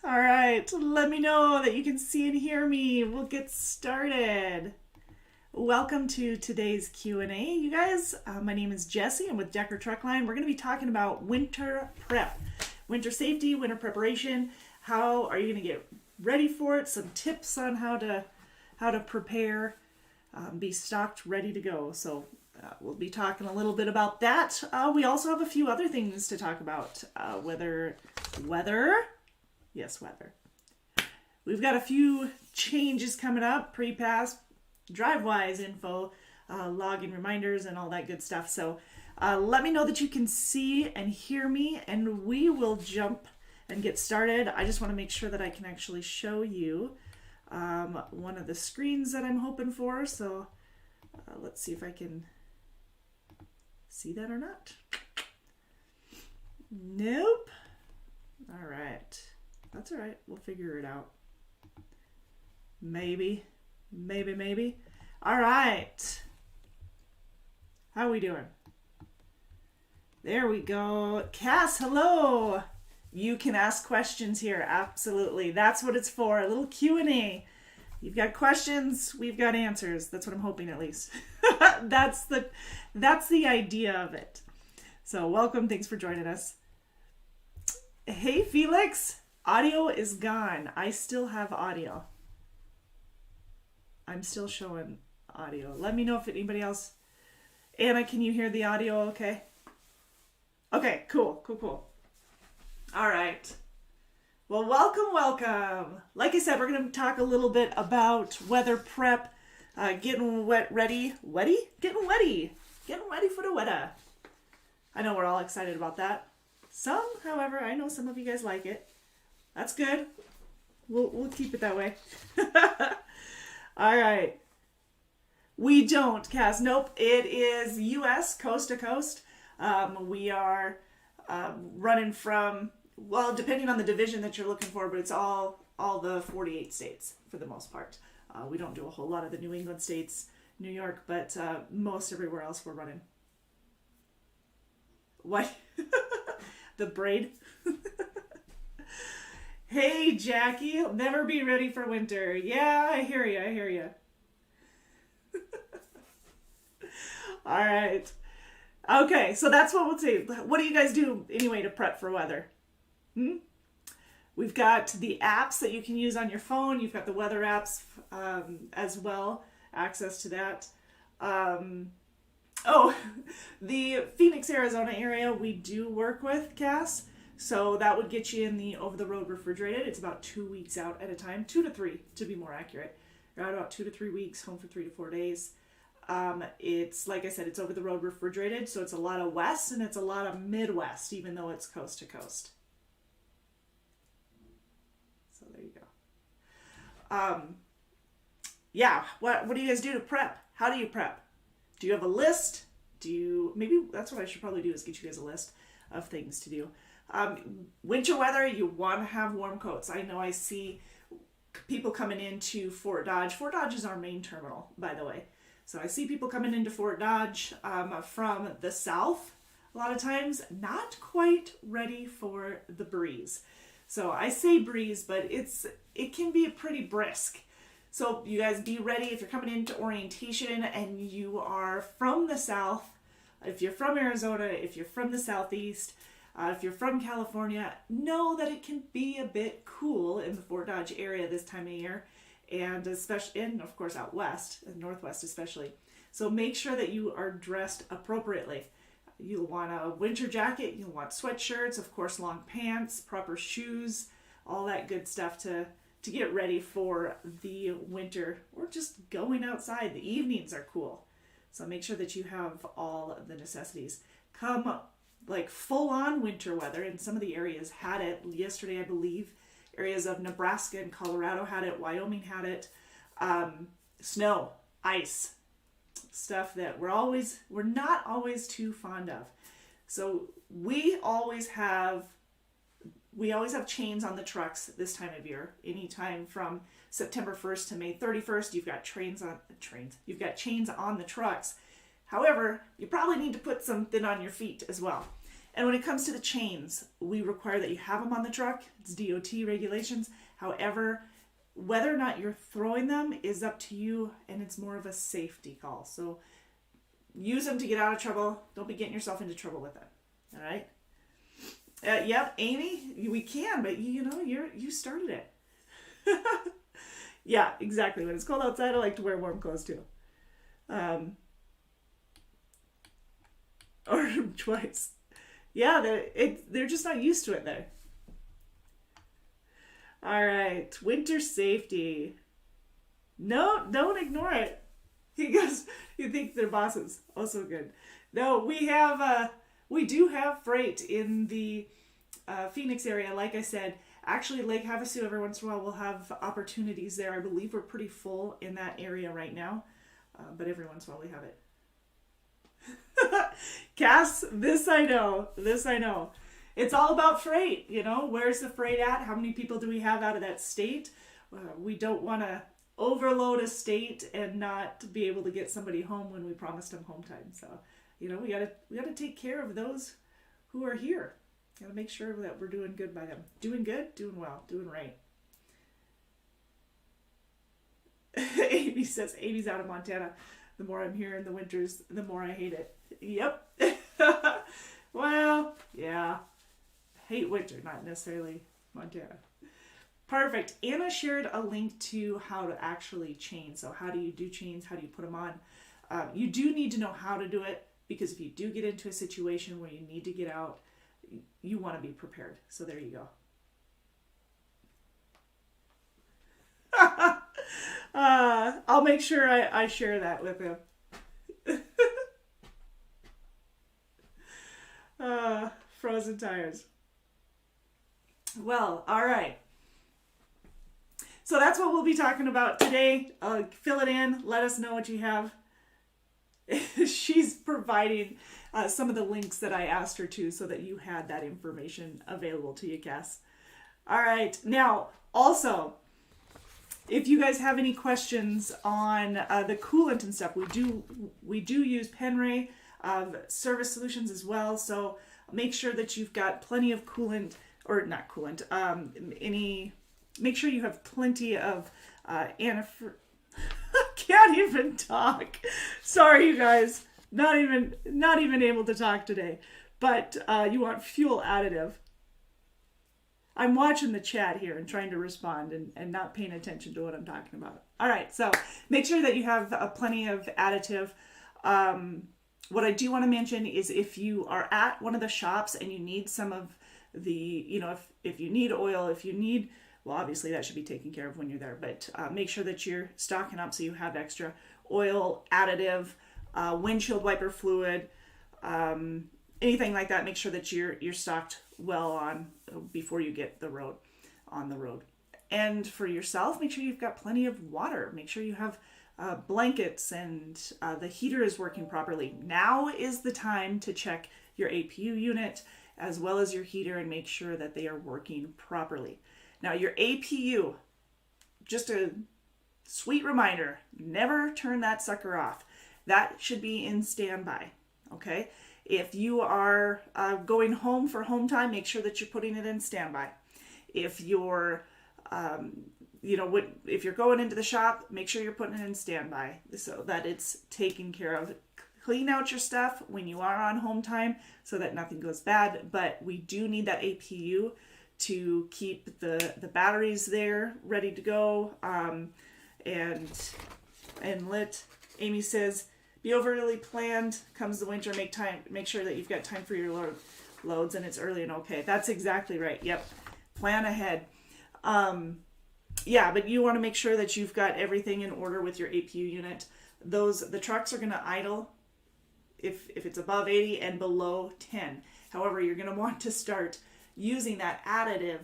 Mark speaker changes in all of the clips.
Speaker 1: All right, let me know that you can see and hear me. We'll get started. Welcome to today's Q&A, you guys. My name is Jessie. I'm with Decker Truckline. We're going to be talking about winter prep, winter safety, winter preparation. How are you going to get ready for it? Some tips on how to prepare, be stocked, ready to go. So we'll be talking a little bit about that. We also have a few other things to talk about. Weather. Yes, weather. We've got a few changes coming up, pre-pass, Drivewise info, login reminders, and all that good stuff. So let me know that you can see and hear me, and we will jump and get started. I just want to make sure that I can actually show you one of the screens that I'm hoping for. So let's see if I can see that or not. Nope. All right. That's all right. We'll figure it out. Maybe. All right. How are we doing? There we go. Cass, hello. You can ask questions here. Absolutely. That's what it's for. A little Q&A. You've got questions, we've got answers. That's what I'm hoping, at least. That's the idea of it. So welcome. Thanks for joining us. Hey, Felix. Audio is gone. I still have audio. I'm still showing audio. Let me know if anybody else... Anna, can you hear the audio okay? Okay, cool. All right. Well, welcome. Like I said, we're going to talk a little bit about weather prep, getting ready for the weather. I know we're all excited about that. Some, however, I know some of you guys like it. That's good. We'll keep it that way. All right. We don't, Cass. Nope. It is U.S. coast to coast. We are running from, well, depending on the division that you're looking for, but it's all the 48 states for the most part. We don't do a whole lot of the New England states, New York, but most everywhere else we're running. What? The braid? Hey, Jackie, you'll never be ready for winter. Yeah, I hear you. All right. Okay, so that's what we'll say. What do you guys do anyway to prep for weather? We've got the apps that you can use on your phone. You've got the weather apps as well, access to that. The Phoenix, Arizona area we do work with, Cass. So that would get you in the over-the-road refrigerated. It's about 2 weeks out at a time, 2 to 3 to be more accurate. You're out about 2 to 3 weeks, home for 3 to 4 days. It's, like I said, it's over-the-road refrigerated, so it's a lot of west and it's a lot of Midwest, even though it's coast to coast. So there you go. Yeah, what do you guys do to prep? How do you prep? Do you have a list? Maybe that's what I should probably do, is get you guys a list of things to do. Winter weather, you want to have warm coats. I know I see people coming into Fort Dodge. Fort Dodge is our main terminal, by the way. So I see people coming into Fort Dodge from the south a lot of times, not quite ready for the breeze. So I say breeze, but it can be pretty brisk. So you guys be ready if you're coming into orientation and you are from the south. If you're from Arizona, if you're from the southeast, if you're from California, know that it can be a bit cool in the Fort Dodge area this time of year, and especially, and of course out west, northwest especially. So make sure that you are dressed appropriately. You'll want a winter jacket, you'll want sweatshirts, of course long pants, proper shoes, all that good stuff to get ready for the winter, or just going outside. The evenings are cool. So make sure that you have all of the necessities. Come like full-on winter weather, and some of the areas had it yesterday, I believe. Areas of Nebraska and Colorado had it, Wyoming had it. Snow, ice, stuff that we're not always too fond of. So we always have chains on the trucks this time of year. Anytime from September 1st to May 31st, you've got you've got chains on the trucks. However, you probably need to put something on your feet as well. And when it comes to the chains, we require that you have them on the truck. It's DOT regulations. However, whether or not you're throwing them is up to you, and it's more of a safety call. So use them to get out of trouble. Don't be getting yourself into trouble with it. All right? Yep, Amy, we can, but you started it. Yeah, exactly. When it's cold outside, I like to wear warm clothes too. Or twice. Yeah, they're just not used to it there. All right, winter safety. No, don't ignore it. He goes, you think they're bosses. Also good. No, we do have freight in the Phoenix area. Like I said, actually Lake Havasu every once in a while we'll have opportunities there. I believe we're pretty full in that area right now, but every once in a while we have it. Cass, this I know. It's all about freight, where's the freight at? How many people do we have out of that state? We don't want to overload a state and not be able to get somebody home when we promised them home time. So, we gotta take care of those who are here. Gotta make sure that we're doing good by them. Doing good, doing well, doing right. Amy says, Amy's out of Montana. The more I'm here in the winters, the more I hate it. Yep. Well, yeah. Hate winter, not necessarily Montana. Perfect. Anna shared a link to how to actually chain. So how do you do chains? How do you put them on? You do need to know how to do it, because if you do get into a situation where you need to get out, you want to be prepared. So there you go. I'll make sure I share that with him. Frozen tires. Well, all right. So that's what we'll be talking about today. Fill it in. Let us know what you have. She's providing some of the links that I asked her to so that you had that information available to you, Cass. All right. Now, also, if you guys have any questions on the coolant and stuff, we do use Penray Service Solutions as well. So make sure that you've got plenty of coolant, or not coolant, make sure you have plenty of can't even talk. Sorry, you guys. Not even able to talk today. But you want fuel additive. I'm watching the chat here and trying to respond and not paying attention to what I'm talking about. All right, so make sure that you have plenty of additive. What I do want to mention is if you are at one of the shops and you need some of the, if you need oil, well, obviously that should be taken care of when you're there, but make sure that you're stocking up so you have extra oil, additive, windshield wiper fluid, anything like that. Make sure that you're stocked well on before you get on the road. And for yourself, make sure you've got plenty of water. Make sure you have blankets and the heater is working properly. Now is the time to check your APU unit as well as your heater and make sure that they are working properly. Now your APU, just a sweet reminder, never turn that sucker off. That should be in standby, okay? If you are going home for home time, make sure that you're putting it in standby. If you're, if you're going into the shop, make sure you're putting it in standby so that it's taken care of. Clean out your stuff when you are on home time so that nothing goes bad, but we do need that APU to keep the batteries there ready to go and lit. Amy says, be overly planned. Comes the winter, make sure that you've got time for your loads and it's early and okay. That's exactly right. Yep. Plan ahead. Yeah, but you want to make sure that you've got everything in order with your APU unit. The trucks are going to idle if it's above 80 and below 10. However, you're going to want to start using that additive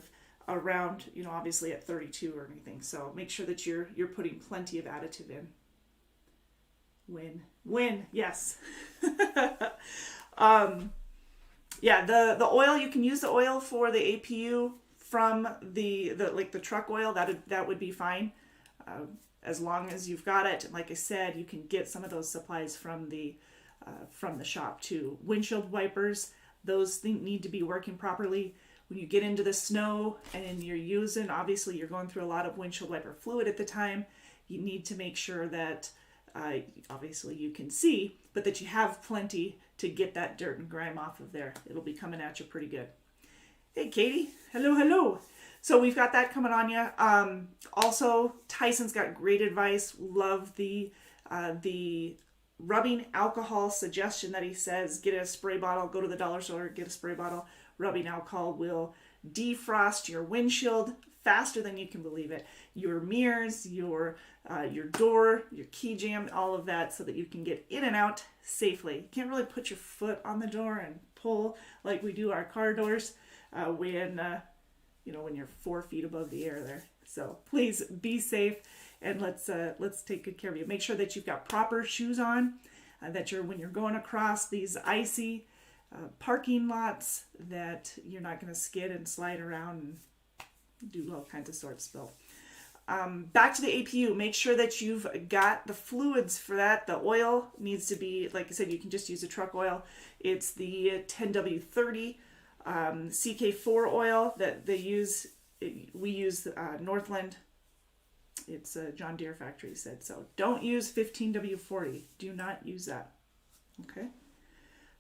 Speaker 1: around, obviously at 32 or anything. So make sure that you're putting plenty of additive in. Win, yes. Yeah, the oil, you can use the oil for the APU from the truck oil. That would be fine. As long as you've got it. Like I said, you can get some of those supplies from the shop too. Windshield wipers, Those things need to be working properly. When you get into the snow and you're using, obviously you're going through a lot of windshield wiper fluid at the time, you need to make sure that obviously you can see, but that you have plenty to get that dirt and grime off of there. It'll be coming at you pretty good. Hey, Katie. Hello, hello. So we've got that coming on you. Also, Tyson's got great advice. Love the rubbing alcohol suggestion that he says, get a spray bottle, go to the dollar store, get a spray bottle. Rubbing alcohol will defrost your windshield faster than you can believe it. Your mirrors, your door, your key jam, all of that, so that you can get in and out safely. You can't really put your foot on the door and pull like we do our car doors when you're 4 feet above the air there. So please be safe, and let's take good care of you. Make sure that you've got proper shoes on, when you're going across these icy parking lots, that you're not going to skid and slide around and do all kinds of sorts spill. Back to the APU, make sure that you've got the fluids for that. The oil needs to be, like I said, you can just use a truck oil. It's the 10W30 CK4 oil that they use. We use Northland. It's a John Deere factory said so. Don't use 15W40. Do not use that. Okay.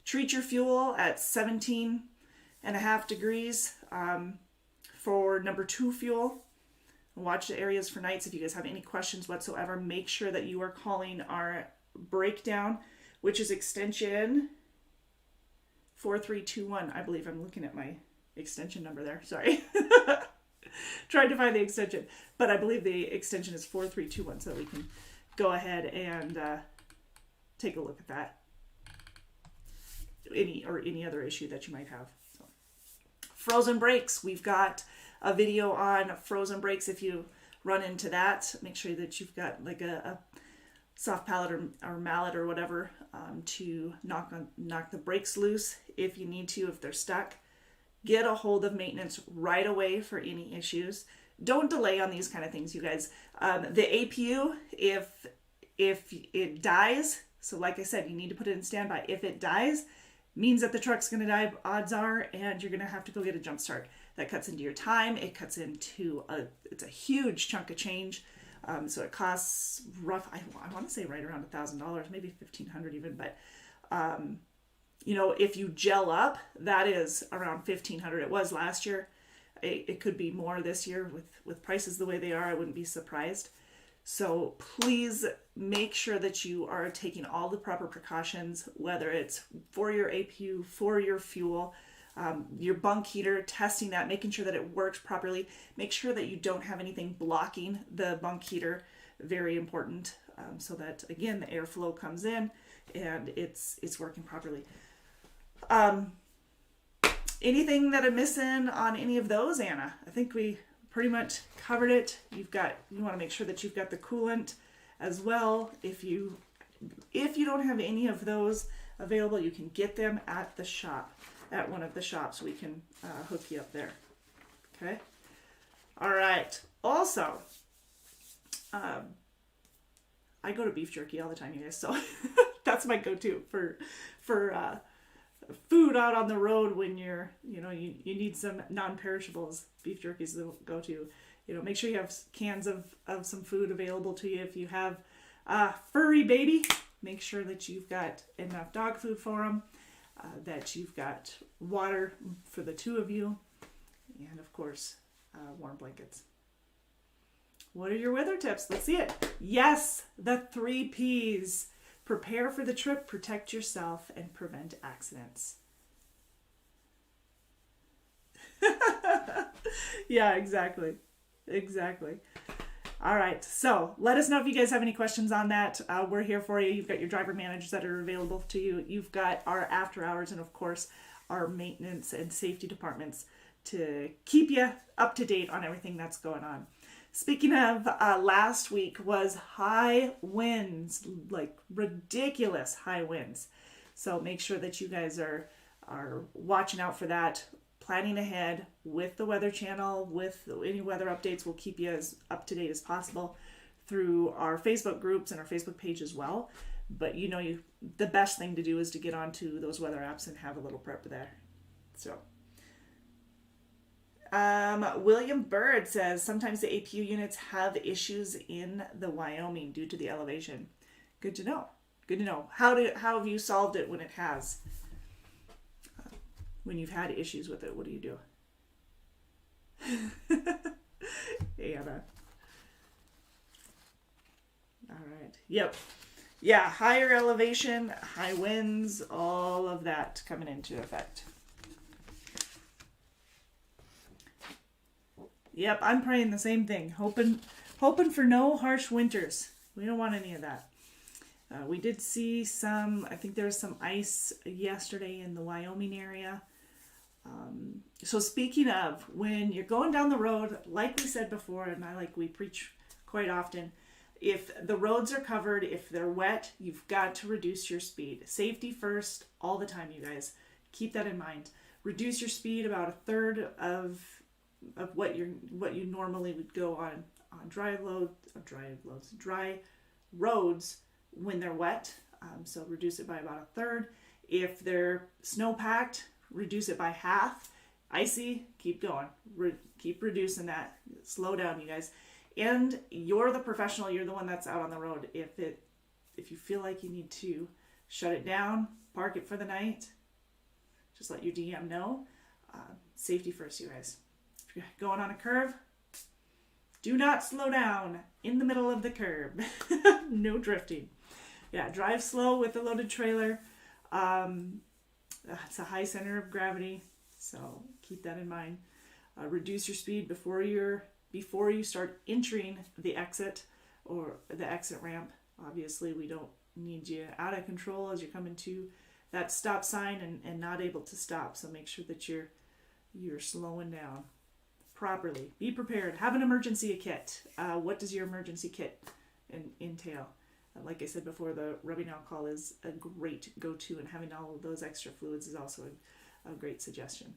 Speaker 1: Treat your fuel at 17.5 degrees for number 2 fuel. Watch the areas for nights. If you guys have any questions whatsoever, make sure that you are calling our breakdown, which is extension 4321. I believe I'm looking at my extension number there. Sorry. Trying to find the extension. But I believe the extension is 4321, so that we can go ahead and take a look at that. Any other issue that you might have. So. Frozen brakes. We've got a video on frozen brakes. If you run into that, make sure that you've got like a soft pallet or mallet or whatever to knock the brakes loose if you need to, if they're stuck. Get a hold of maintenance right away for any issues. Don't delay on these kind of things, you guys. The APU, if it dies, so like I said, you need to put it in standby. If it dies, means that the truck's going to die, odds are, and you're going to have to go get a jump start. That cuts into your time. It cuts into it's a huge chunk of change. So it costs I want to say right around $1,000, maybe $1,500 even. But if you gel up, that is around $1,500. It was last year. It could be more this year with prices the way they are. I wouldn't be surprised. So please make sure that you are taking all the proper precautions, whether it's for your APU, for your fuel, your bunk heater, testing that, making sure that it works properly. Make sure that you don't have anything blocking the bunk heater. Very important, so that, again, the airflow comes in and it's working properly. Anything that I'm missing on any of those, Anna? I think we pretty much covered it. You want to make sure that you've got the coolant as well. If you don't have any of those available, you can get them at the shop, at one of the shops. We can hook you up there. Okay. All right. Also, I go to beef jerky all the time, you guys. So that's my go-to for food out on the road when you need some non-perishables. Beef jerky is the go-to. Make sure you have cans of some food available to you. If you have furry baby, make sure that you've got enough dog food for them, that you've got water for the 2 of you, and of course, warm blankets. What are your weather tips? Let's see it. Yes, the 3 Ps. Prepare for the trip, protect yourself, and prevent accidents. Yeah, exactly. All right, so let us know if you guys have any questions on that. We're here for you. You've got your driver managers that are available to you. You've got our after hours and, of course, our maintenance and safety departments to keep you up to date on everything that's going on. Speaking of, last week was high winds, like ridiculous high winds. So make sure that you guys are watching out for that, planning ahead with the Weather Channel, with any weather updates. We'll keep you as up to date as possible through our Facebook groups and our Facebook page as well. But the best thing to do is to get onto those weather apps and have a little prep there. So, William Bird says sometimes the APU units have issues in the Wyoming due to the elevation. Good to know. Good to know. How have you solved it when it has? When you've had issues with it, what do you do? Anna. All right. Yep. Yeah, higher elevation, high winds, all of that coming into effect. Yep, I'm praying the same thing. Hoping for no harsh winters. We don't want any of that. We did see some, I think there was some ice yesterday in the Wyoming area. So speaking of, when you're going down the road, like we said before, and we preach quite often, if the roads are covered, if they're wet, you've got to reduce your speed. Safety first all the time, you guys. Keep that in mind. Reduce your speed about a third of what you normally would go on dry roads when they're wet. So reduce it by about a third. If they're snow packed, reduce it by half. Icy, keep going. Keep reducing that. Slow down, you guys. And you're the professional. You're the one that's out on the road. If you feel like you need to shut it down, park it for the night, just let your DM know. Safety first, you guys. If you're going on a curve, do not slow down in the middle of the curb. No drifting. Yeah, drive slow with a loaded trailer. It's a high center of gravity, so keep that in mind. Reduce your speed before you start entering the exit or the exit ramp. Obviously, we don't need you out of control as you're coming to that stop sign and not able to stop. So make sure that you're slowing down properly. Be prepared. Have an emergency kit. What does your emergency kit entail? Like I said before, the rubbing alcohol is a great go-to, and having all of those extra fluids is also a great suggestion.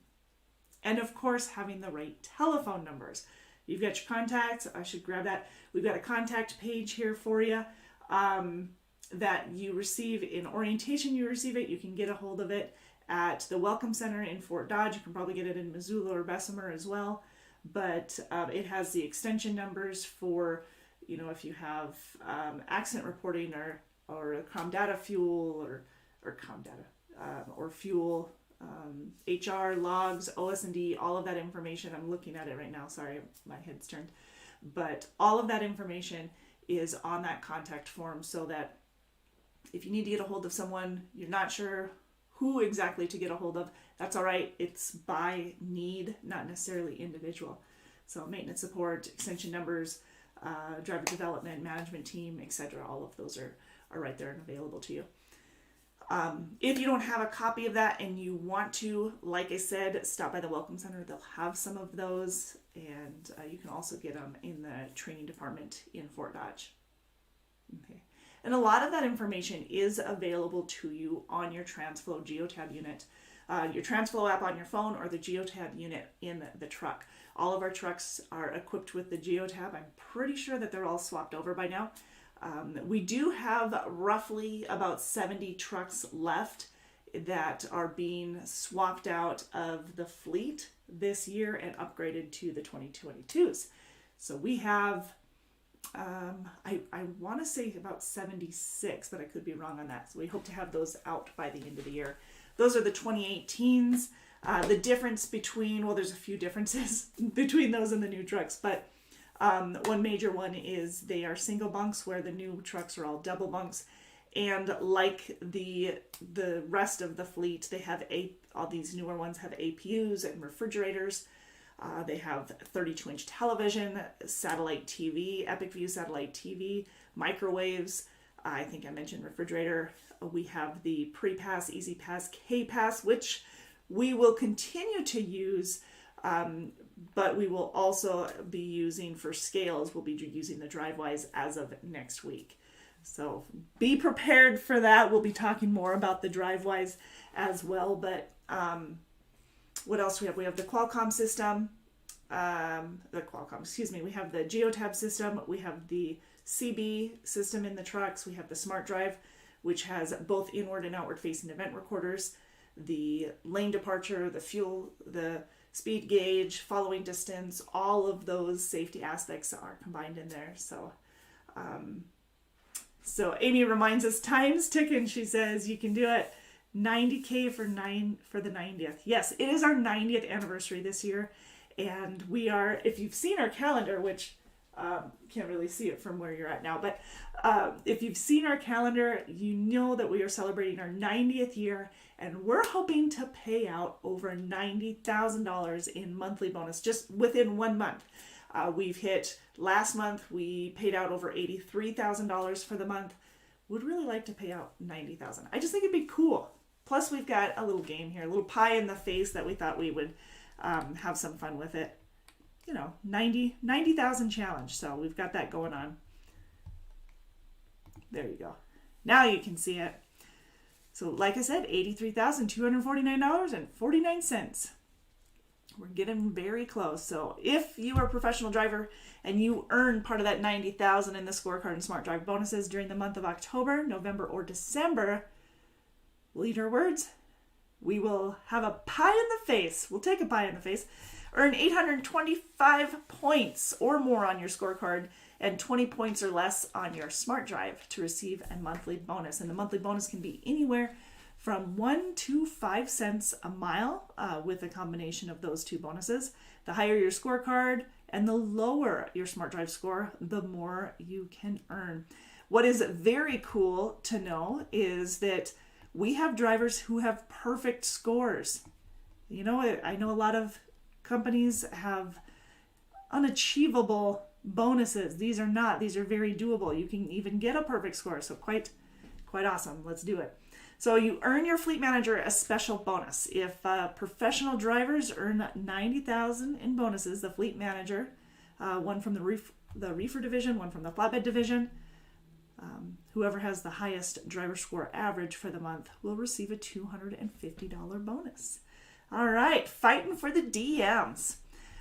Speaker 1: And of course, having the right telephone numbers. You've got your contacts. I should grab that. We've got a contact page here for you that you receive in orientation. You receive it. You can get a hold of it at the Welcome Center in Fort Dodge. You can probably get it in Missoula or Bessemer as well. But it has the extension numbers for, if you have accident reporting or ComData fuel or ComData or fuel, HR, logs, OS&D, all of that information. I'm looking at it right now. Sorry, my head's turned. But all of that information is on that contact form, so that if you need to get a hold of someone, you're not sure who exactly to get a hold of, that's all right. It's by need, not necessarily individual. So maintenance support, extension numbers, driver development, management team, etc. All of those are right there and available to you. If you don't have a copy of that and you want to, like I said, stop by the Welcome Center. They'll have some of those, and you can also get them in the training department in Fort Dodge. Okay. And a lot of that information is available to you on your TransFlow Geotab unit, your TransFlow app on your phone, or the Geotab unit in the truck. All of our trucks are equipped with the Geotab. I'm pretty sure that they're all swapped over by now. We do have roughly about 70 trucks left that are being swapped out of the fleet this year and upgraded to the 2022s. So we have, I want to say about 76, but I could be wrong on that. So we hope to have those out by the end of the year. Those are the 2018s. The difference between, there's a few differences between those and the new trucks, but one major one is they are single bunks, where the new trucks are all double bunks. And like the rest of the fleet, they have all these newer ones have APUs and refrigerators. They have 32-inch television, satellite TV, Epic View satellite TV, microwaves. I think I mentioned refrigerator. We have the Pre-Pass, Easy Pass, K-Pass, which we will continue to use, but we will also be using for scales. We'll be using the Drivewise as of next week. So be prepared for that. We'll be talking more about the Drivewise as well. But what else do we have? We have the Qualcomm system. We have the Geotab system. We have the CB system in the trucks. We have the Smart Drive, which has both inward and outward facing event recorders. the lane departure, the fuel, the speed gauge, following distance, all of those safety aspects are combined in there. So Amy reminds us, time's ticking. She says you can do it. 90K for the 90th. Yes, it is our 90th anniversary this year, and we are, if you've seen our calendar, which can't really see it from where you're at now, but if you've seen our calendar, you know that we are celebrating our 90th year, and we're hoping to pay out over $90,000 in monthly bonus just within 1 month. We've hit, last month we paid out over $83,000 for the month. Would really like to pay out $90,000. I just think it'd be cool. Plus we've got a little game here, a little pie in the face that we thought we would have some fun with it. You know, 90,000 challenge. So we've got that going on. There you go. Now you can see it. So like I said, $83,249.49. We're getting very close. So if you are a professional driver and you earn part of that $90,000 in the scorecard and Smart Drive bonuses during the month of October, November, or December, we'll eat our words. We will have a pie in the face. We'll take a pie in the face. Earn 825 points or more on your scorecard and 20 points or less on your Smart Drive to receive a monthly bonus. And the monthly bonus can be anywhere from 1 to 5 cents a mile with a combination of those two bonuses. The higher your scorecard and the lower your Smart Drive score, the more you can earn. What is very cool to know is that we have drivers who have perfect scores. You know, I know a lot of companies have unachievable bonuses. These are not. These are very doable. You can even get a perfect score. So quite awesome. Let's do it. So you earn your fleet manager a special bonus. If professional drivers earn $90,000 in bonuses, the fleet manager, one from the reefer division, one from the flatbed division, whoever has the highest driver score average for the month will receive a $250 bonus. All right, fighting for the DMs.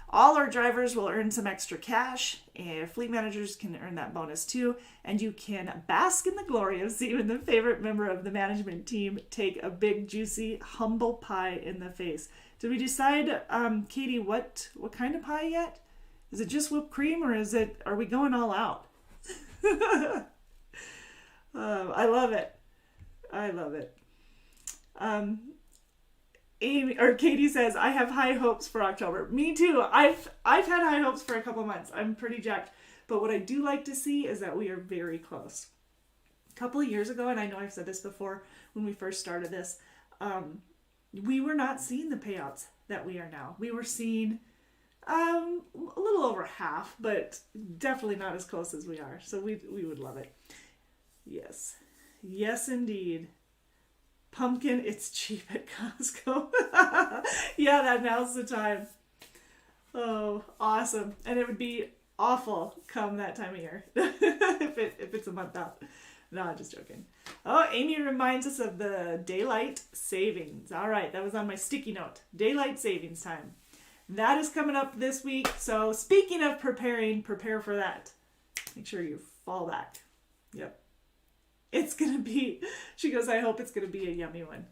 Speaker 1: All our drivers will earn some extra cash, and fleet managers can earn that bonus too, and you can bask in the glory of seeing the favorite member of the management team take a big, juicy, humble pie in the face. Did we decide, Katie, what kind of pie yet? Is it just whipped cream, or are we going all out? I love it. I love it. Katie says, I have high hopes for October. Me too. I've had high hopes for a couple months. I'm pretty jacked. But what I do like to see is that we are very close. A couple of years ago, and I know I've said this before when we first started this, we were not seeing the payouts that we are now. We were seeing a little over half, but definitely not as close as we are. So we would love it. Yes. Yes, indeed. Pumpkin, it's cheap at Costco. Yeah, now's the time. Oh, awesome. And it would be awful come that time of year if it's a month out. No, I'm just joking. Oh, Amy reminds us of the daylight savings. All right, that was on my sticky note. Daylight savings time. That is coming up this week. So speaking of preparing, prepare for that. Make sure you fall back. Yep. It's going to be, she goes, I hope it's going to be a yummy one.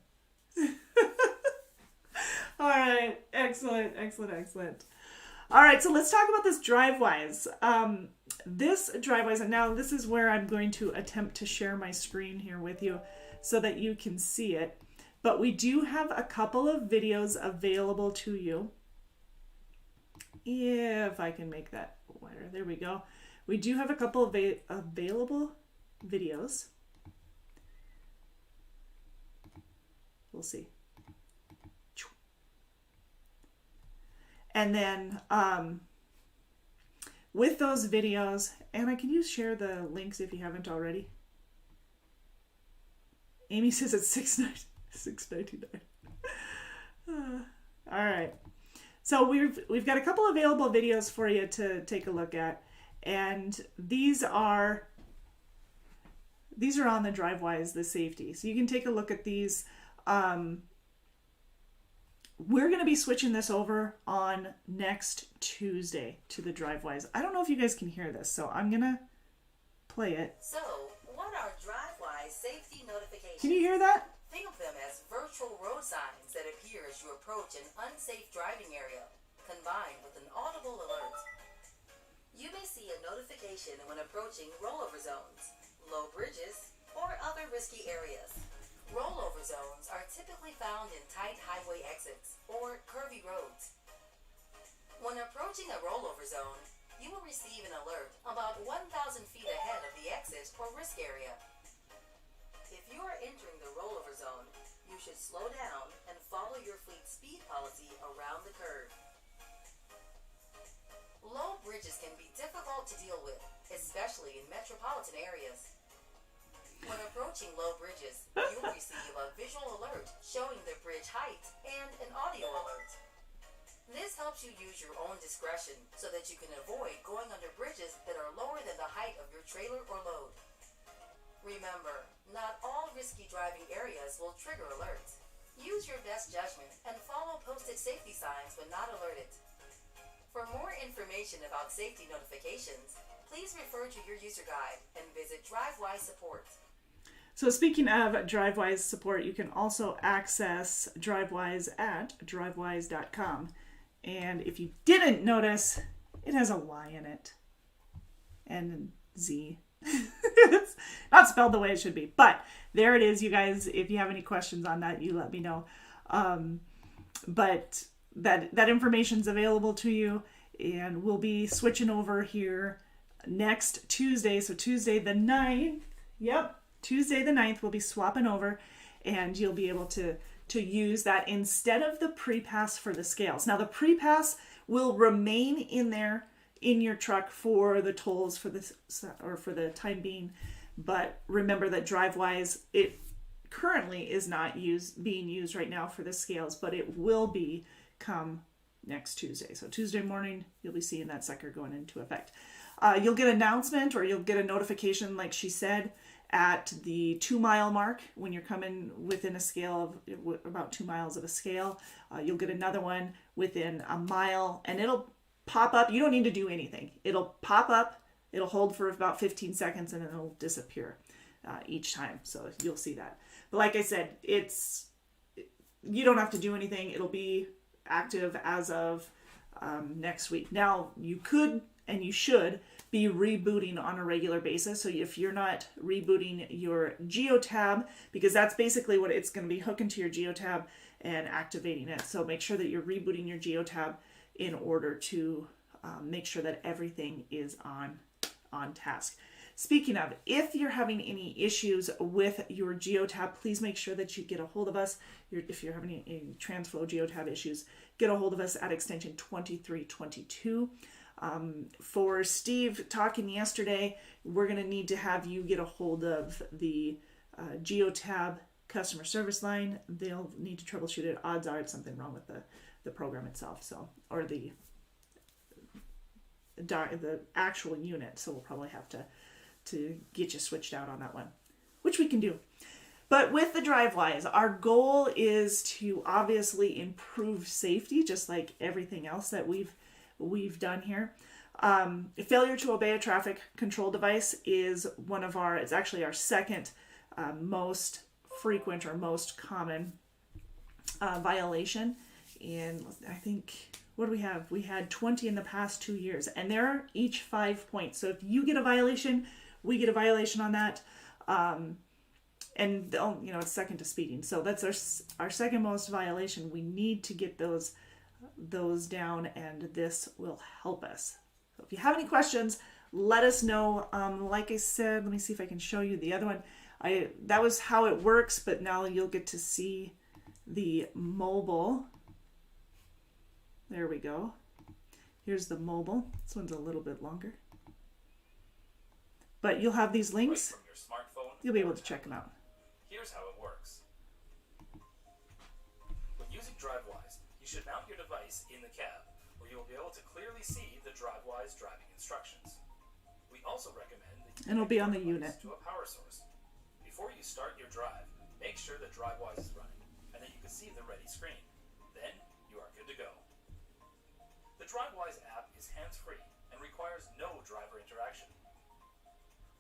Speaker 1: All right. Excellent. All right. So let's talk about this Drivewise. This Drivewise, and now this is where I'm going to attempt to share my screen here with you so that you can see it. But we do have a couple of videos available to you. If I can make that wider. There we go. We do have a couple of available videos. We'll see. And then with those videos, Anna, can you share the links if you haven't already? Amy says it's $6.99. All right. So we've got a couple available videos for you to take a look at, and these are on the Drivewise, the safety. So you can take a look at these. We're going to be switching this over on next Tuesday to the Drivewise. I don't know if you guys can hear this, so I'm going to play it.
Speaker 2: So, what are Drivewise safety notifications?
Speaker 1: Can you hear that?
Speaker 2: Think of them as virtual road signs that appear as you approach an unsafe driving area, combined with an audible alert. You may see a notification when approaching rollover zones, low bridges, or other risky areas. Rollover zones are typically found in tight highway exits or curvy roads. When approaching a rollover zone, you will receive an alert about 1,000 feet ahead of the exit or risk area. If you are entering the rollover zone, you should slow down and follow your fleet's speed policy around the curve. Low bridges can be difficult to deal with, especially in metropolitan areas. When approaching low bridges, you'll receive a visual alert showing the bridge height and an audio alert. This helps you use your own discretion so that you can avoid going under bridges that are lower than the height of your trailer or load. Remember, not all risky driving areas will trigger alerts. Use your best judgment and follow posted safety signs when not alerted. For more information about safety notifications, please refer to your user guide and visit Drivewise support.
Speaker 1: So speaking of Drivewise support, you can also access Drivewise at drivewise.com. And if you didn't notice, it has a Y in it. And Z. It's not spelled the way it should be. But there it is, you guys. If you have any questions on that, you let me know. But that information's available to you. And we'll be switching over here next Tuesday. So Tuesday the 9th. Yep. Tuesday the 9th, we'll be swapping over, and you'll be able to use that instead of the pre-pass for the scales. Now, the pre-pass will remain in there in your truck for the tolls for the time being, but remember that Drivewise, it currently is not being used right now for the scales, but it will be come next Tuesday. So Tuesday morning, you'll be seeing that sucker going into effect. You'll get an announcement, or you'll get a notification, like she said, at the 2 mile mark when you're coming within a scale of about 2 miles of a scale. You'll get another one within a mile, and it'll pop up. You don't need to do anything. It'll pop up, it'll hold for about 15 seconds, and then it'll disappear each time. So you'll see that. But like I said, you don't have to do anything. It'll be active as of next week. Now, you could and you should be rebooting on a regular basis. So if you're not rebooting your GeoTab, because that's basically what it's going to be, hooking to your GeoTab and activating it. So make sure that you're rebooting your GeoTab in order to make sure that everything is on task. Speaking of, if you're having any issues with your GeoTab, please make sure that you get a hold of us. If you're having any TransFlow GeoTab issues, get a hold of us at extension 2322. For Steve talking yesterday, we're going to need to have you get a hold of the GeoTab customer service line. They'll need to troubleshoot it. Odds are it's something wrong with the program itself, so, or the actual unit. So we'll probably have to get you switched out on that one, which we can do. But with the Drivewise, our goal is to obviously improve safety, just like everything else that we've done here. Failure to obey a traffic control device is it's actually our second most frequent or most common violation. And I think, what do we have? We had 20 in the past 2 years, and they're each 5 points. So if you get a violation, we get a violation on that. And it's second to speeding. So that's our second most violation. We need to get those down, and this will help us. So if you have any questions, let us know. Like I said, let me see if I can show you the other one. That was how it works, but now you'll get to see the mobile. There we go. Here's the mobile. This one's a little bit longer. But you'll have these links.
Speaker 3: Right from your smartphone,
Speaker 1: you'll be able to check them out.
Speaker 3: Here's how it works. When using Drivewise, you should mount your device in the cab, where you will be able to clearly see the Drivewise driving instructions. We also recommend that you
Speaker 1: and it'll be on the
Speaker 3: device
Speaker 1: unit
Speaker 3: to a power source. Before you start your drive, make sure that Drivewise is running, and that you can see the ready screen. Then you are good to go. The Drivewise app is hands-free and requires no driver interaction.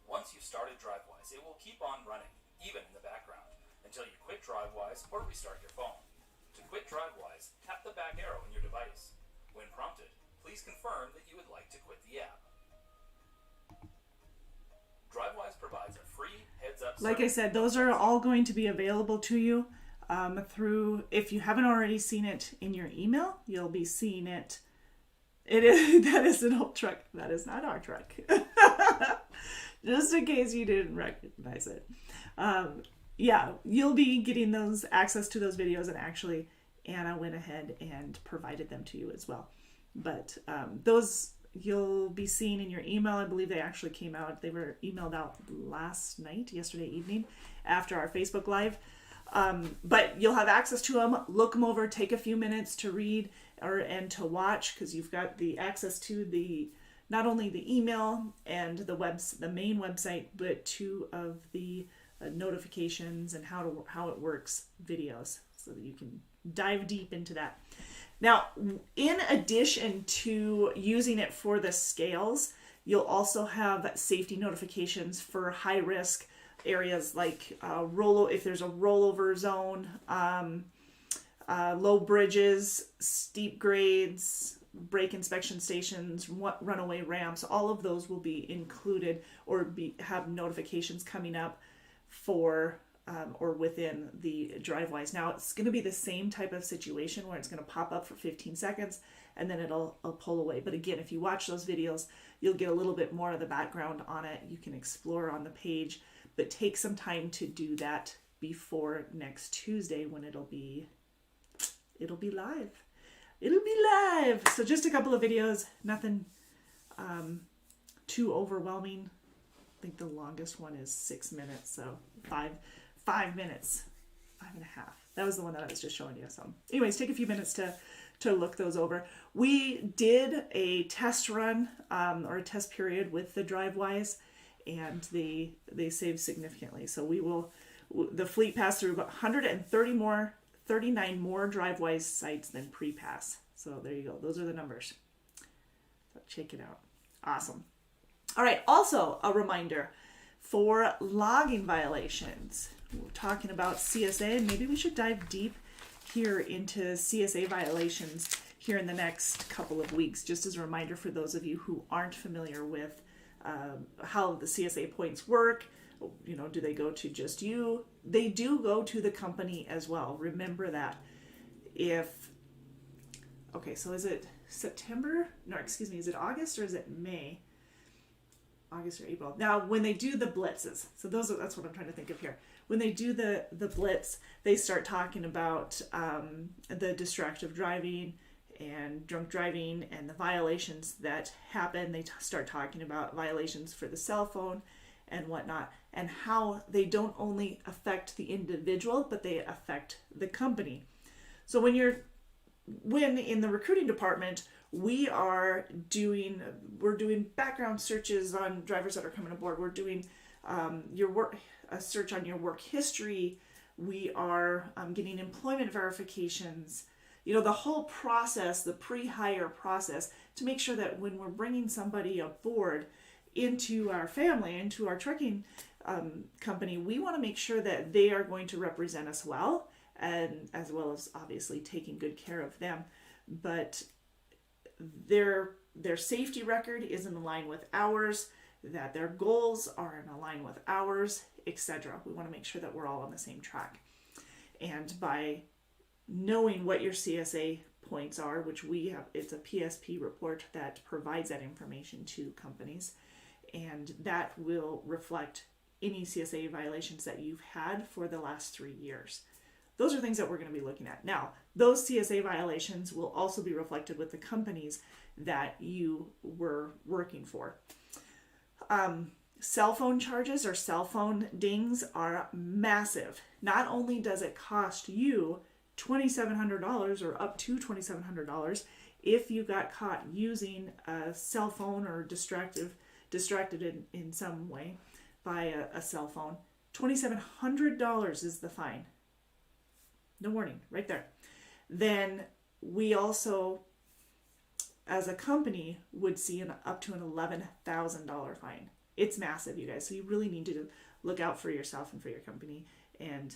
Speaker 3: Once you've started Drivewise, it will keep on running, even in the background, until you quit Drivewise or restart your phone. To quit Drivewise, tap the back arrow in your device. When prompted, please confirm that you would like to quit the app. Drivewise provides a free heads-up
Speaker 1: Like I said, those are all going to be available to you through, if you haven't already seen it in your email, you'll be seeing it. That is an old truck. That is not our truck. Just in case you didn't recognize it. Yeah, you'll be getting those access to those videos, and actually Anna went ahead and provided them to you as well. But those you'll be seeing in your email. I believe they actually came out. They were emailed out yesterday evening after our Facebook Live. But you'll have access to them. Look them over. Take a few minutes to read and to watch, because you've got the access to not only the email and the main website, but two of the notifications and how it works videos, so that you can dive deep into that. Now, in addition to using it for the scales, you'll also have safety notifications for high risk areas like if there's a rollover zone, low bridges, steep grades, brake inspection stations, runaway ramps. All of those will be included or have notifications coming up for or within the Drivewise. Now, it's going to be the same type of situation where it's going to pop up for 15 seconds and then it'll pull away. But again, if you watch those videos, you'll get a little bit more of the background on it. You can explore on the page, but take some time to do that before next Tuesday, when it'll be live. It'll be live. So just a couple of videos, nothing too overwhelming. I think the longest one is 6 minutes, so 5 minutes, 5.5. That was the one that I was just showing you. So anyways, take a few minutes to look those over. We did a test run or a test period with the Drivewise, and they saved significantly. So the fleet passed through about 39 more Drivewise sites than pre-pass. So there you go. Those are the numbers. So check it out. Awesome. All right. Also, a reminder for logging violations. We're talking about CSA, and maybe we should dive deep here into CSA violations here in the next couple of weeks. Just as a reminder for those of you who aren't familiar with how the CSA points work. Do they go to just you? They do go to the company as well. Remember that. So is it September? No, excuse me. Is it August or is it May? August or April. Now, when they do the blitzes, so that's what I'm trying to think of here. When they do the blitz, they start talking about the distracted driving and drunk driving and the violations that happen. They start talking about violations for the cell phone and whatnot, and how they don't only affect the individual, but they affect the company. So when in the recruiting department, we're doing background searches on drivers that are coming aboard. We're doing a search on your work history. We are getting employment verifications. The whole process, the pre-hire process, to make sure that when we're bringing somebody aboard into our family, into our trucking company, we want to make sure that they are going to represent us well, and as well as obviously taking good care of them. But their safety record is in line with ours, that their goals are in line with ours, etc. We want to make sure that we're all on the same track. And by knowing what your CSA points are, which we have, it's a PSP report that provides that information to companies, and that will reflect any CSA violations that you've had for the last 3 years. Those are things that we're going to be looking at. Now, those CSA violations will also be reflected with the companies that you were working for. Cell phone charges or cell phone dings are massive. Not only does it cost you $2,700 or up to $2,700 if you got caught using a cell phone or distracted in some way by a cell phone, $2,700 is the fine. No warning, right there. Then we also, as a company, would see up to an $11,000 fine. It's massive, you guys. So you really need to look out for yourself and for your company and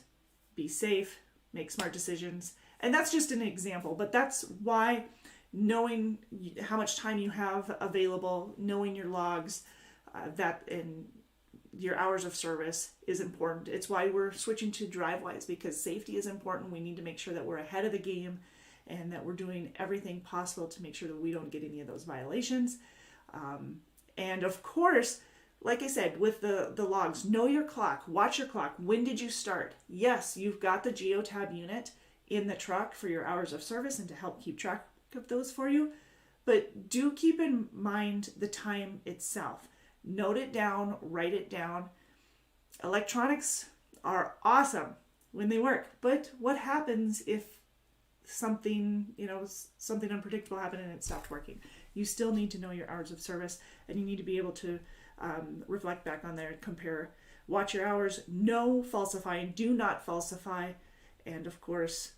Speaker 1: be safe, make smart decisions. And that's just an example, but that's why knowing how much time you have available, knowing your logs, that and your hours of service is important. It's why we're switching to Drivewise, because safety is important. We need to make sure that we're ahead of the game and that we're doing everything possible to make sure that we don't get any of those violations. And of course, like I said, with the logs, know your clock, watch your clock. When did you start? Yes, you've got the geotab unit in the truck for your hours of service and to help keep track of those for you. But do keep in mind the time itself. Note it down, write it down. Electronics are awesome when they work, but what happens if something unpredictable happened and it stopped working? You still need to know your hours of service, and you need to be able to reflect back on there, compare, watch your hours, no falsifying, do not falsify, and of course,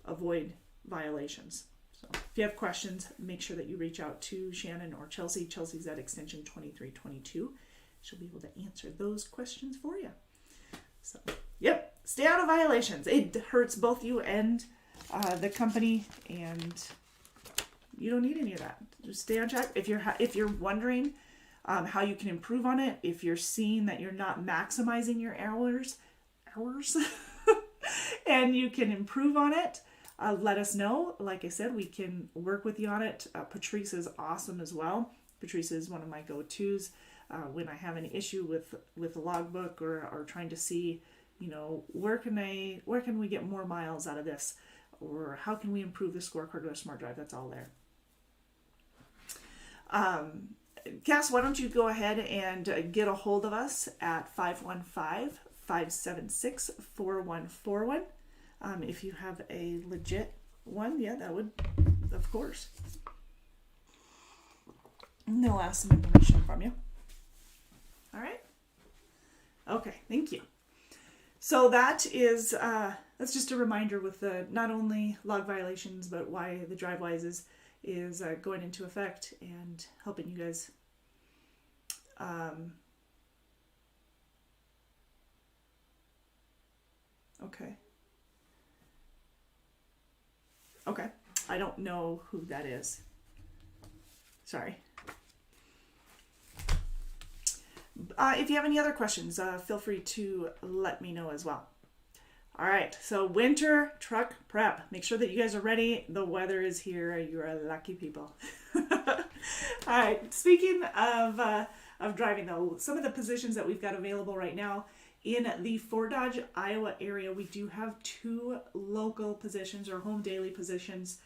Speaker 1: avoid violations. So if you have questions, make sure that you reach out to Shannon or Chelsea. Chelsea's at extension 2322. She'll be able to answer those questions for you. So, yep, stay out of violations. It hurts both you and the company, and you don't need any of that. Just stay on track. If you're wondering how you can improve on it, if you're seeing that you're not maximizing your hours, and you can improve on it, let us know. Like I said, we can work with you on it. Patrice is awesome as well. Patrice is one of my go-tos when I have an issue with a logbook or trying to see, where can we get more miles out of this, or how can we improve the scorecard with a smart drive. That's all there. Cass, why don't you go ahead and get a hold of us at 515-576-4141. If you have a legit one, yeah, that would, of course. And they'll ask some information from you. All right. Okay, thank you. So that's just a reminder with the not only log violations, but why the Drivewise is going into effect and helping you guys. Okay. I don't know who that is. Sorry. If you have any other questions, feel free to let me know as well. All right, so winter truck prep. Make sure that you guys are ready. The weather is here. You're lucky people. All right, speaking of driving though, some of the positions that we've got available right now in the Fort Dodge, Iowa area, we do have 2 local positions or home daily positions.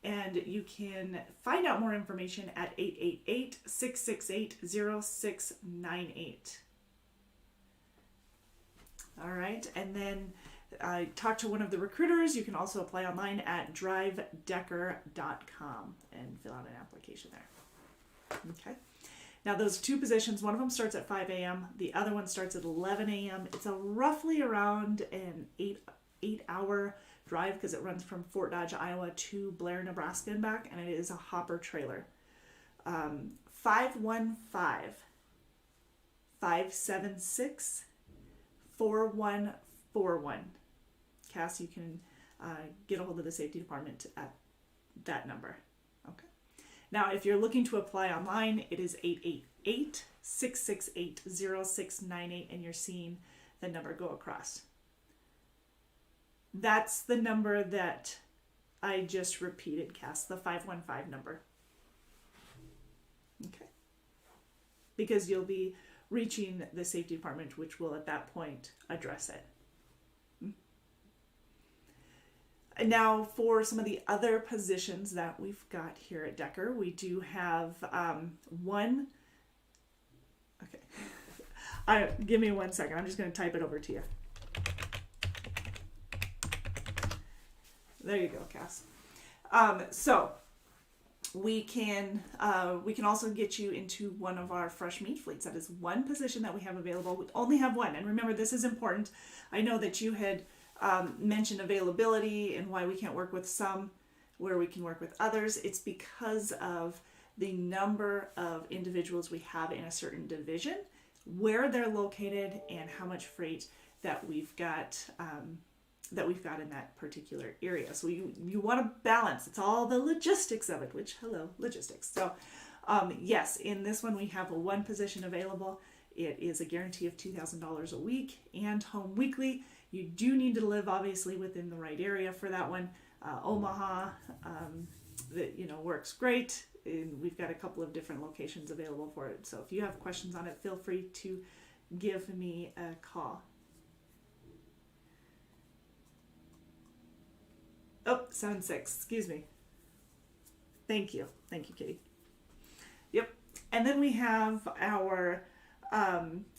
Speaker 1: And you can find out more information at 888-668-0698. All right, and then talk to one of the recruiters. You can also apply online at drivedecker.com and fill out an application there. Okay. Now those 2 positions, one of them starts at 5 a.m. The other one starts at 11 a.m. It's roughly around an 8-hour drive because it runs from Fort Dodge, Iowa to Blair, Nebraska and back, and it is a hopper trailer. 515-576-4141. Cass, you can get a hold of the safety department at that number. Okay. Now, if you're looking to apply online, it is 888-668-0698, and you're seeing the number go across. That's the number that I just repeated, Cass, the 515 number. Okay. Because you'll be reaching the safety department, which will at that point address it. And now for some of the other positions that we've got here at Decker, we do have one. Okay. Give me 1 second. I'm just going to type it over to you. There you go, Cass. So we can also get you into one of our fresh meat fleets. That is one position that we have available. We only have one, and remember, this is important. I know that you had mentioned availability and why we can't work with some, where we can work with others. It's because of the number of individuals we have in a certain division, where they're located, and how much freight that we've got in that particular area. So you want to balance. It's all the logistics of it, which, hello, logistics. So yes, in this one we have one position available. It is a guarantee of $2,000 a week and home weekly. You do need to live obviously within the right area for that one. Omaha, that works great. And we've got a couple of different locations available for it. So if you have questions on it, feel free to give me a call. Oh, 7-6, excuse me. Thank you, Kitty. Yep, and then we have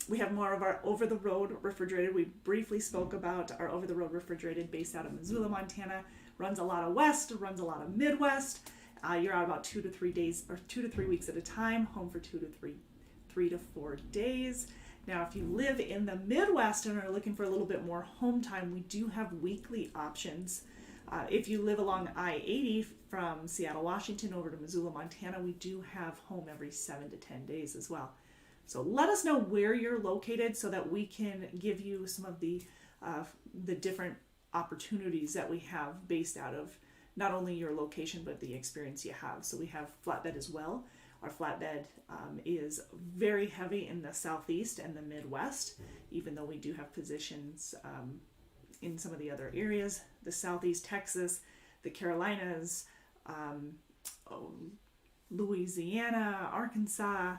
Speaker 1: we have more of our over-the-road refrigerated. We briefly spoke about our over-the-road refrigerated based out of Missoula, Montana. Runs a lot of west, runs a lot of Midwest. You're out about 2 to 3 days, or 2 to 3 weeks at a time, home for 3 to 4 days. Now, if you live in the Midwest and are looking for a little bit more home time, we do have weekly options. If you live along I-80 from Seattle, Washington over to Missoula, Montana, we do have home every 7 to 10 days as well. So let us know where you're located so that we can give you some of the different opportunities that we have based out of not only your location but the experience you have. So we have flatbed as well. Our flatbed is very heavy in the southeast and the Midwest, even though we do have positions in some of the other areas, the southeast Texas, the Carolinas, Louisiana, Arkansas,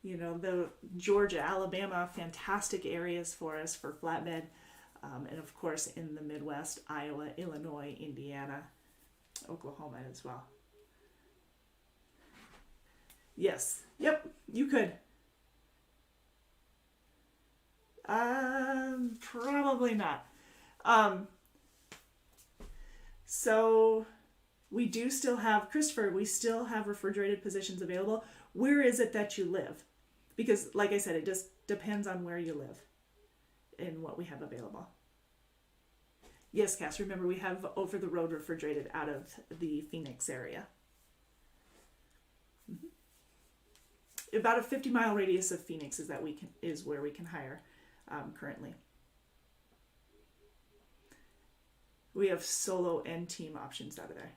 Speaker 1: the Georgia, Alabama, fantastic areas for us for flatbed. And of course in the Midwest, Iowa, Illinois, Indiana, Oklahoma as well. Yes, yep, you could. Probably not. So we do still have, Christopher, we still have refrigerated positions available. Where is it that you live? Because like I said, it just depends on where you live and what we have available. Yes, Cass, remember we have over the road refrigerated out of the Phoenix area. Mm-hmm. About a 50-mile radius of Phoenix is where we can hire currently. We have solo and team options out of there.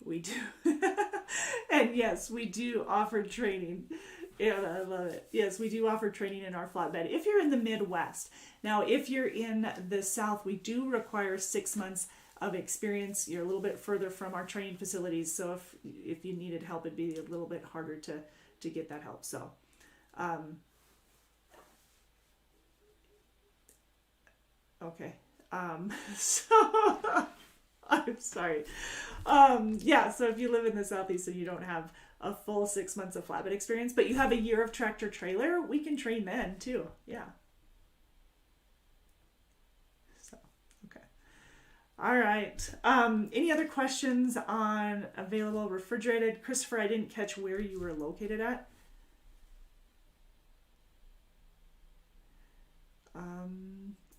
Speaker 1: We do. And yes, we do offer training. Yeah, I love it. Yes, we do offer training in our flatbed. If you're in the Midwest. Now, if you're in the South, we do require 6 months of experience. You're a little bit further from our training facilities. So if you needed help, it'd be a little bit harder to get that help. So, okay. So I'm sorry. Yeah, so if you live in the Southeast and you don't have a full 6 months of flatbed experience, but you have a year of tractor trailer, we can train then too. Yeah. So, okay. All right. Any other questions on available refrigerated? Christopher, I didn't catch where you were located at.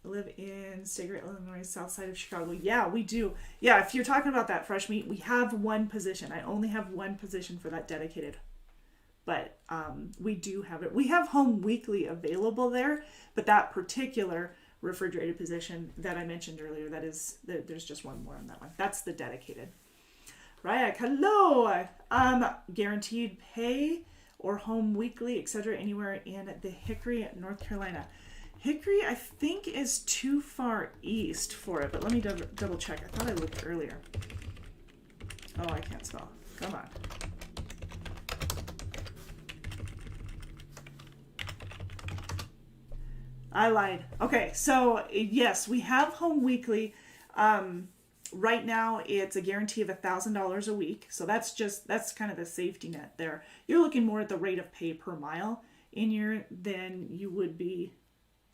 Speaker 1: Live in Stager, Illinois, south side of Chicago. Yeah, we do. Yeah, if you're talking about that fresh meat, we have one position. I only have one position for that dedicated. But we do have it. We have home weekly available there, but that particular refrigerated position that I mentioned earlier, there's just one more on that one. That's the dedicated. Ryak, hello. Guaranteed pay or home weekly, etc., anywhere in the Hickory, North Carolina. Hickory, I think, is too far east for it, but let me double check. I thought I looked earlier. Oh, I can't spell. Come on. I lied. Okay, so yes, we have home weekly. Right now, it's a guarantee of $1,000 a week. So that's kind of the safety net there. You're looking more at the rate of pay per mile in your than you would be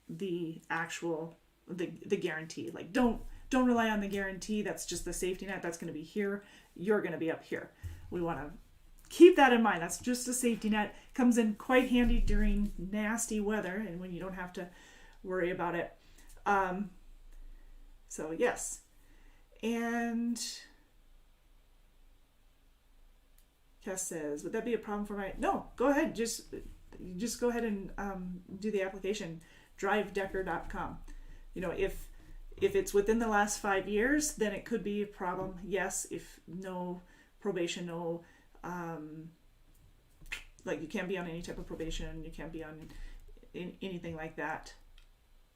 Speaker 1: the actual the guarantee. Like don't rely on the guarantee. That's just the safety net. That's going to be here. You're going to be up here. We want to keep that in mind. That's just a safety net. Comes in quite handy during nasty weather and when you don't have to worry about it. So yes. And Cass says, would that be a problem for my... No, go ahead. Just go ahead and do the application. drivedecker.com. You know, if it's within the last 5 years, then it could be a problem. Yes, if no probation, no, like you can't be on any type of probation, you can't be on anything like that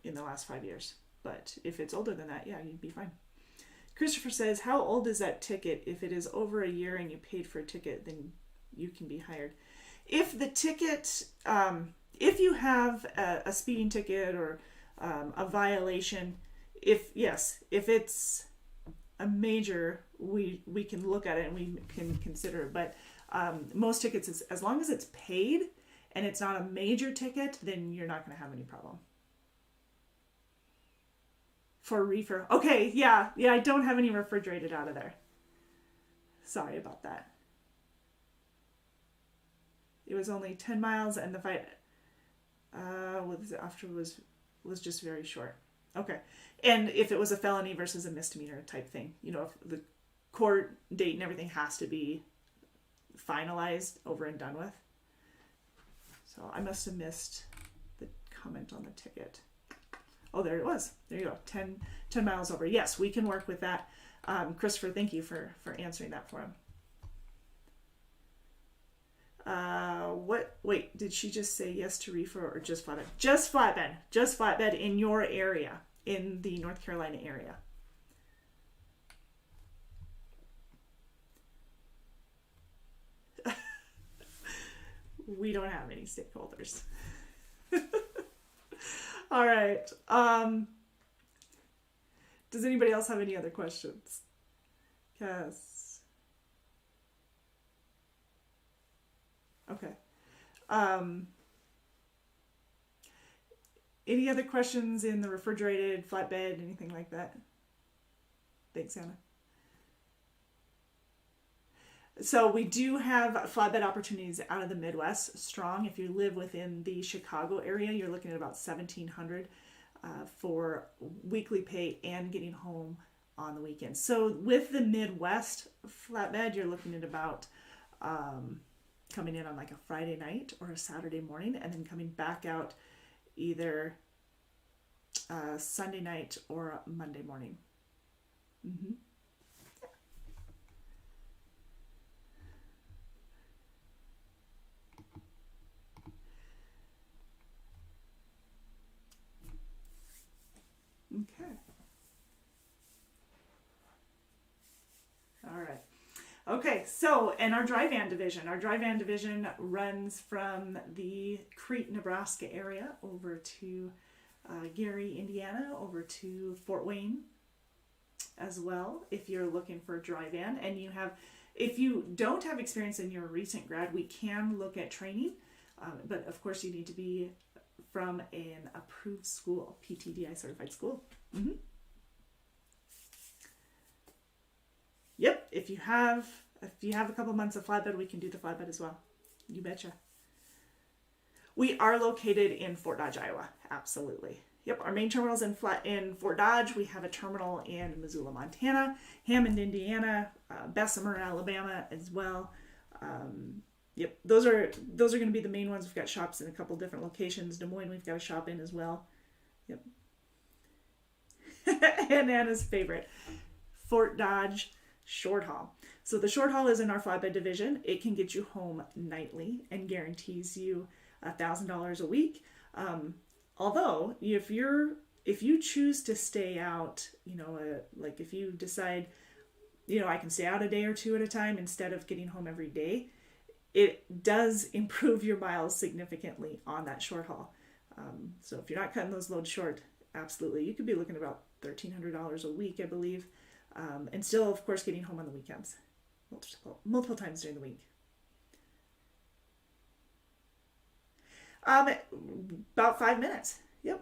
Speaker 1: in the last 5 years. But if it's older than that, yeah, you'd be fine. Christopher says, how old is that ticket? If it is over a year and you paid for a ticket, then you can be hired. If the ticket, if you have a speeding ticket or a violation, if it's a major, we can look at it and we can consider it. But most tickets, as long as it's paid and it's not a major ticket, then you're not going to have any problem. For reefer. Okay, yeah, I don't have any refrigerated out of there. Sorry about that. It was only 10 miles and the fight after was just very short. Okay. And if it was a felony versus a misdemeanor type thing, you know, if the court date and everything has to be finalized, over and done with. So I must have missed the comment on the ticket. Oh, there it was. There you go. 10 miles over. Yes, we can work with that. Christopher, thank you for answering that for him. Wait, did she just say yes to reefer or just flatbed? Just flatbed. Just flatbed in your area, in the North Carolina area. We don't have any stakeholders. All right. Does anybody else have any other questions? Yes. Okay. Any other questions in the refrigerated, flatbed, anything like that? Thanks, Anna. So we do have flatbed opportunities out of the Midwest strong. If you live within the Chicago area, you're looking at about $1,700 for weekly pay and getting home on the weekends. So with the Midwest flatbed, you're looking at about coming in on like a Friday night or a Saturday morning and then coming back out either Sunday night or Monday morning. Mm-hmm. Okay. All right. Okay, so, and our dry van division runs from the Crete, Nebraska area over to Gary, Indiana, over to Fort Wayne as well, if you're looking for a dry van. And if you don't have experience and you're a recent grad, we can look at training, but of course you need to be from an approved school, PTDI certified school. Mm-hmm. Yep, if you have a couple months of flatbed, we can do the flatbed as well. You betcha. We are located in Fort Dodge, Iowa. Absolutely. Yep, our main terminal is in Fort Dodge. We have a terminal in Missoula, Montana, Hammond, Indiana, Bessemer, Alabama as well. Yep, those are going to be the main ones. We've got shops in a couple different locations. Des Moines, we've got a shop in as well. Yep. And Anna's favorite, Fort Dodge short haul. So the short haul is in our flatbed division. It can get you home nightly and guarantees you $1,000 a week. Although if you choose to stay out, like if you decide, I can stay out a day or two at a time instead of getting home every day, it does improve your miles significantly on that short haul. So if you're not cutting those loads short, absolutely. You could be looking at about $1,300 a week, I believe. And still, of course, getting home on the weekends. Multiple times during the week. About 5 minutes. Yep.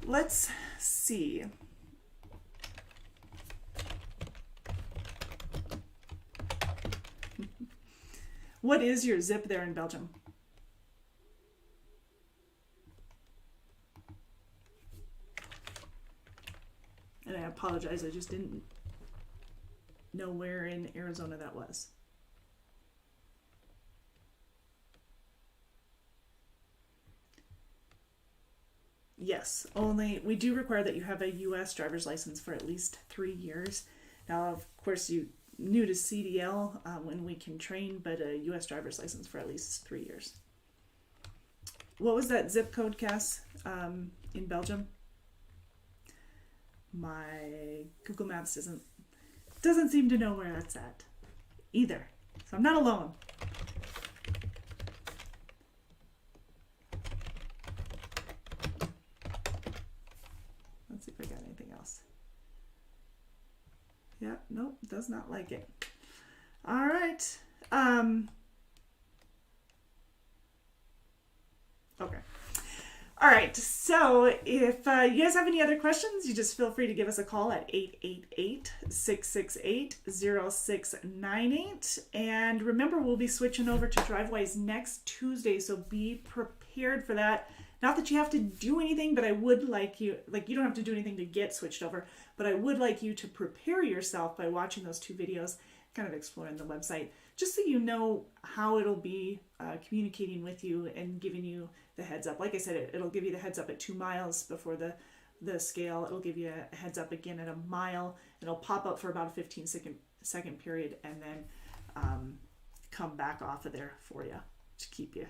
Speaker 1: Let's see. What is your zip there in Belgium? And I apologize, I just didn't know where in Arizona that was. Yes, only we do require that you have a U.S. driver's license for at least 3 years. Now, of course, you new to CDL when we can train, but a U.S. driver's license for at least 3 years. What was that zip code, Cass, in Belgium? My Google Maps doesn't seem to know where that's at either, so I'm not alone. Let's see if I got anything else. Yeah, nope, does not like it. All right. Okay. All right. So if you guys have any other questions, you just feel free to give us a call at 888-668-0698. And remember, we'll be switching over to Drivewise next Tuesday, so be prepared for that. Not that you have to do anything, but I would like you, you don't have to do anything to get switched over, but I would like you to prepare yourself by watching those 2 videos, kind of exploring the website, just so you know how it'll be communicating with you and giving you the heads up. Like I said, it'll give you the heads up at 2 miles before the scale. It'll give you a heads up again at 1 mile. It'll pop up for about a 15-second period and then come back off of there for you to keep you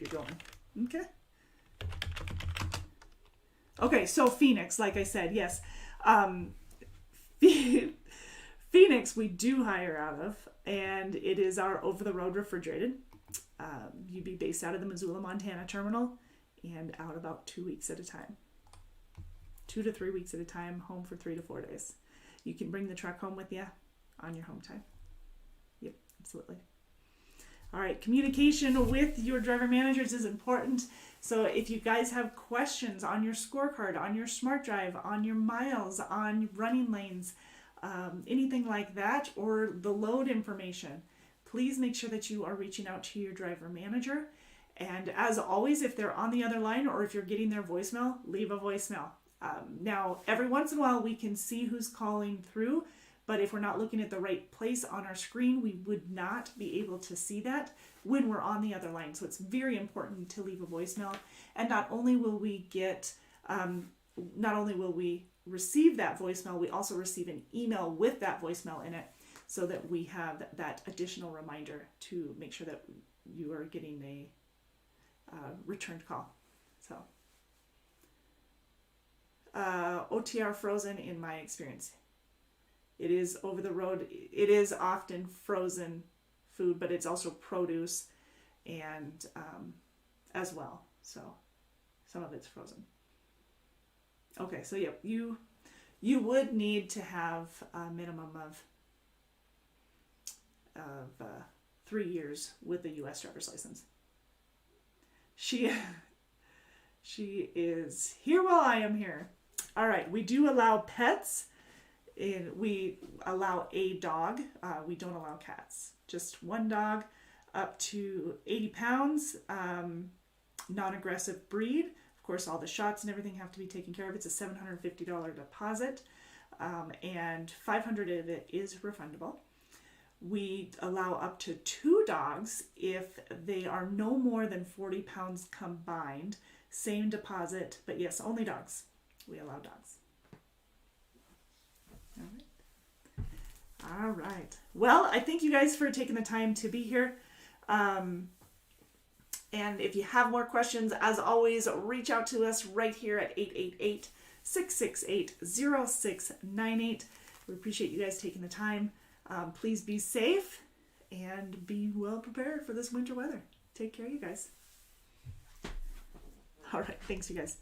Speaker 1: going. Okay. Okay, so Phoenix, like I said, yes. Phoenix we do hire out of, and it is our over-the-road refrigerated. You'd be based out of the Missoula, Montana terminal and out about 2 weeks at a time. 2 to 3 weeks at a time, home for 3 to 4 days. You can bring the truck home with you on your home time. Yep, absolutely. All right, communication with your driver managers is important. So if you guys have questions on your scorecard, on your smart drive, on your miles, on running lanes, anything like that, or the load information, please make sure that you are reaching out to your driver manager. And as always, if they're on the other line or if you're getting their voicemail, leave a voicemail. Now, every once in a while, we can see who's calling through, but if we're not looking at the right place on our screen, we would not be able to see that when we're on the other line. So it's very important to leave a voicemail. And not only will we receive that voicemail, we also receive an email with that voicemail in it, so that we have that additional reminder to make sure that you are getting a returned call. So OTR frozen in my experience. It is over the road. It is often frozen food, but it's also produce and as well. So some of it's frozen. Okay, so yeah, you would need to have a minimum of 3 years with a U.S. driver's license. She is here while I am here. All right, we do allow pets. We allow a dog. We don't allow cats. Just 1 dog up to 80 pounds, non-aggressive breed. Of course, all the shots and everything have to be taken care of. It's a $750 deposit, and $500 of it is refundable. We allow up to 2 dogs if they are no more than 40 pounds combined. Same deposit, but yes, only dogs. We allow dogs. All right. Well, I thank you guys for taking the time to be here. And if you have more questions, as always, reach out to us right here at 888-668-0698. We appreciate you guys taking the time. Please be safe and be well prepared for this winter weather. Take care, you guys. All right. Thanks, you guys.